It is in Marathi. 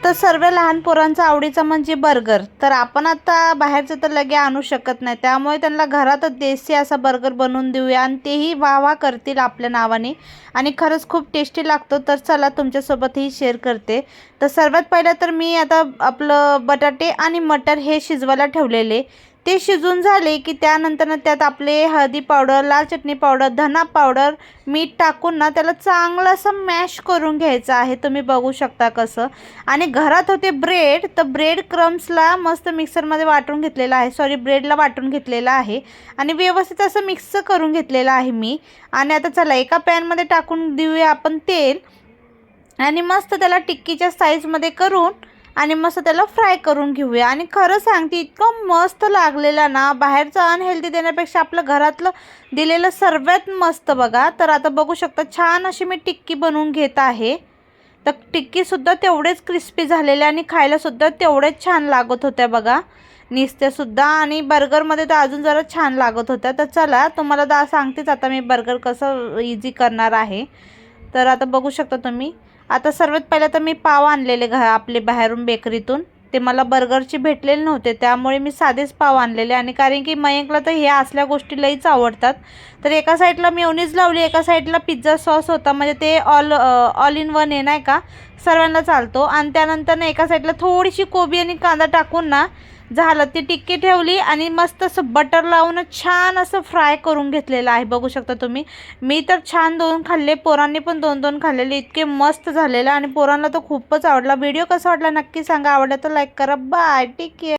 तर सर्व लहान पोरांचा आवडीचा म्हणजे बर्गर. तर आपण आता बाहेरचं तर लगे आणू शकत नाही, त्यामुळे त्यांना घरातच देसी असा बर्गर बनवून देऊया आणि तेही वाह करतील आपल्या नावाने आणि खरंच खूप टेस्टी लागतो. तर चला तुमच्यासोबतही शेअर करते. तर सर्वात पहिलं तर मी आता आपलं बटाटे आणि मटर हे शिजवायला ठेवलेले. ते शिजून झाले की त्यानंतर त्यात आपले हळदी पावडर, लाल चटणी पावडर, धना पावडर, मीठ टाकून ना त्याला चांगलं असं मॅश करून घ्यायचं आहे. तुम्ही बघू शकता कसं. आणि घरात होते ब्रेड, तर ब्रेड क्रम्सला मस्त मिक्सरमध्ये वाटून घेतलेलं आहे, सॉरी ब्रेडला वाटून घेतलेलं आहे आणि व्यवस्थित असं मिक्स करून घेतलेलं आहे मी. आणि आता चला एका पॅनमध्ये टाकून देऊया आपण तेल आणि मस्त त्याला टिक्कीच्या साईजमध्ये करून आणि मस्त त्याला फ्राय करून घेऊया. आणि खरं सांगते इतकं मस्त लागलेला ना, बाहेरचं अनहेल्दी देण्यापेक्षा आपलं घरातलं दिलेलं सर्वात मस्त बघा. तर आता बघू शकता छान अशी मी टिक्की बनवून घेत आहे. तर टिक्कीसुद्धा तेवढेच क्रिस्पी झालेले आणि खायलासुद्धा तेवढेच छान लागत होत्या बघा, निसत्यासुद्धा. आणि बर्गरमध्ये तर अजून जरा छान लागत होत्या. तर चला तुम्हाला सांगतेच आता मी बर्गर कसं इझी करणार आहे. तर आता बघू शकता तुम्ही. आता सर्वात पहिलं तर मी पाव आणलेले आपले बाहेरून बेकरीतून. ते मला बर्गरचे भेटलेले नव्हते, त्यामुळे मी साधेच पाव आणलेले. आणि कारण की मयंकला तर हे असल्या गोष्टी लईच आवडतात. तर एका साईडला मेयोनीज लावली, एका साईडला पिझ्झा सॉस होता, म्हणजे ते ऑल इन वन आहे नाही का, सर्वांना चालतो. आणि त्यानंतर ना एका साईडला थोडीशी कोबी आणि कांदा टाकून ना झालं, ती टिक्की ठेवली आणि मस्त असं बटर लावून छान असं फ्राय करून घेतलेलं आहे. बघू शकता तुम्ही. मी तर छान 2 खाल्ले, पोरांनी पण 2-2 खाल्लेले. इतके मस्त झालेलं आणि पोरांना तर खूपच आवडला. व्हिडिओ कसा वाटला नक्की सांगा. आवडला तर लाईक करा. Bye, take care.